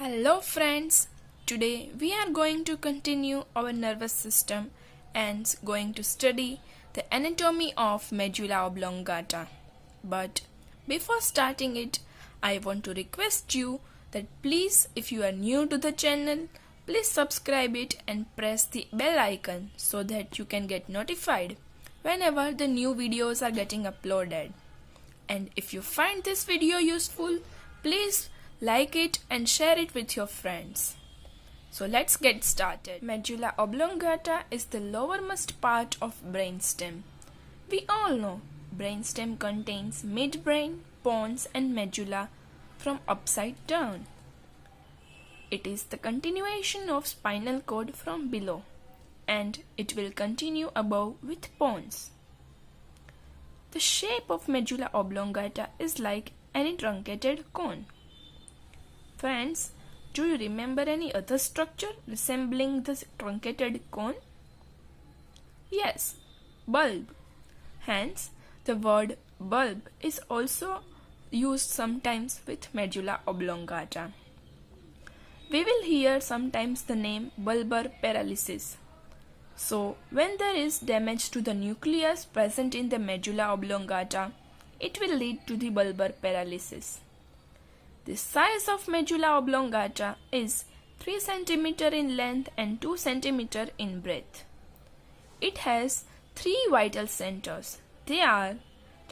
Hello friends, today we are going to continue our nervous system and going to study the anatomy of medulla oblongata. But before starting it, I want to request you that please, if you are new to the channel, please subscribe it and press the bell icon so that you can get notified whenever the new videos are getting uploaded. And if you find this video useful, please like it and share it with your friends. So let's get started. Medulla oblongata is the lowermost part of brainstem. We all know brainstem contains midbrain, pons and medulla from upside down. It is the continuation of spinal cord from below, and it will continue above with pons. The shape of medulla oblongata is like any truncated cone. Friends, do you remember any other structure resembling this truncated cone? Yes, bulb. Hence, the word bulb is also used sometimes with medulla oblongata. We will hear sometimes the name bulbar paralysis. So, when there is damage to the nucleus present in the medulla oblongata, it will lead to the bulbar paralysis. The size of medulla oblongata is 3 cm in length and 2 cm in breadth. It has 3 vital centers. They are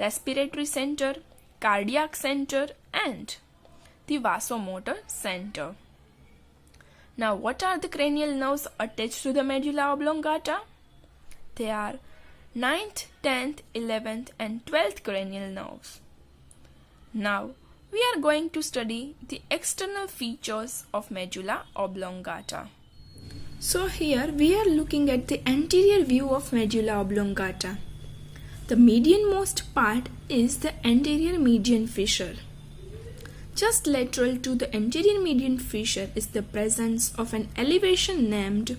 respiratory center, cardiac center and the vasomotor center. Now, what are the cranial nerves attached to the medulla oblongata? They are 9th, 10th, 11th and 12th cranial nerves. Now, we are going to study the external features of medulla oblongata. So here we are looking at the anterior view of medulla oblongata. The medianmost part is the anterior median fissure. Just lateral to the anterior median fissure is the presence of an elevation named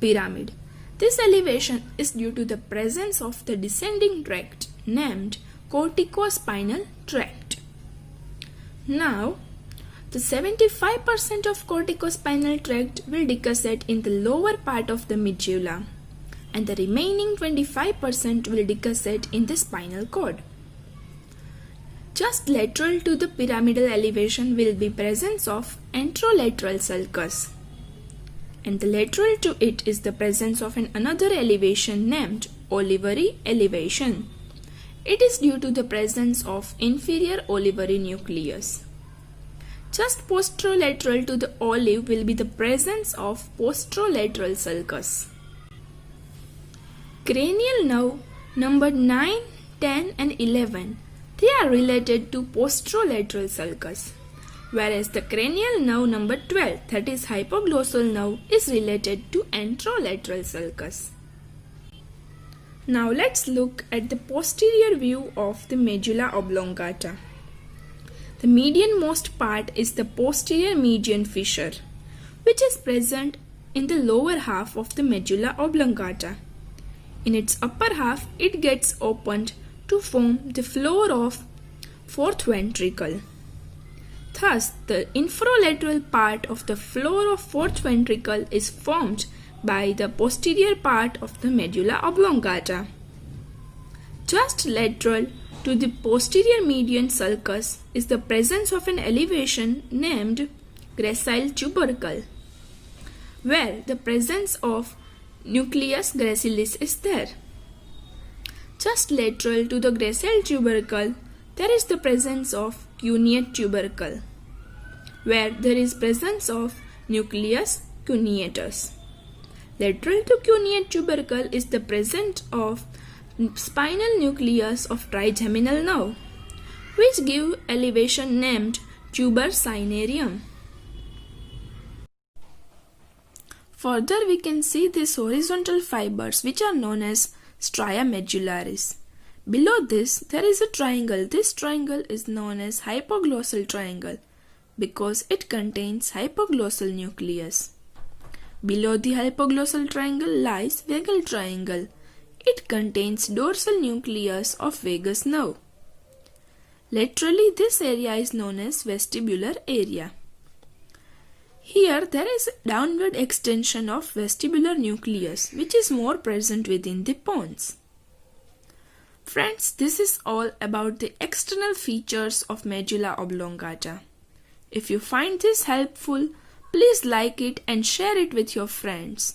pyramid. This elevation is due to the presence of the descending tract named corticospinal tract. Now, the 75% of corticospinal tract will decussate in the lower part of the medulla, and the remaining 25% will decussate in the spinal cord. Just lateral to the pyramidal elevation will be presence of anterolateral sulcus, and the lateral to it is the presence of another elevation named olivary elevation. It is due to the presence of inferior olivary nucleus. Just posterolateral to the olive will be the presence of posterolateral sulcus. Cranial nerve number 9, 10 and 11, they are related to posterolateral sulcus, whereas the cranial nerve number 12, that is hypoglossal nerve, is related to anterolateral sulcus. Now let's look at the posterior view of the medulla oblongata. The medianmost part is the posterior median fissure, which is present in the lower half of the medulla oblongata. In its upper half, it gets opened to form the floor of fourth ventricle. Thus, the infralateral part of the floor of fourth ventricle is formed by the posterior part of the medulla oblongata. Just lateral to the posterior median sulcus is the presence of an elevation named gracile tubercle, where the presence of nucleus gracilis is there. Just lateral to the gracile tubercle, there is the presence of cuneate tubercle, where there is presence of nucleus cuneatus. Lateral to cuneate tubercle is the presence of spinal nucleus of trigeminal nerve, which give elevation named tuber cinereum. Further, we can see these horizontal fibers which are known as stria medullaris. Below this, there is a triangle. This triangle is known as hypoglossal triangle because it contains hypoglossal nucleus. Below the hypoglossal triangle lies vagal triangle. It contains dorsal nucleus of vagus nerve. Laterally, this area is known as vestibular area. Here there is a downward extension of vestibular nucleus which is more present within the pons. Friends, this is all about the external features of medulla oblongata. If you find this helpful, please like it and share it with your friends.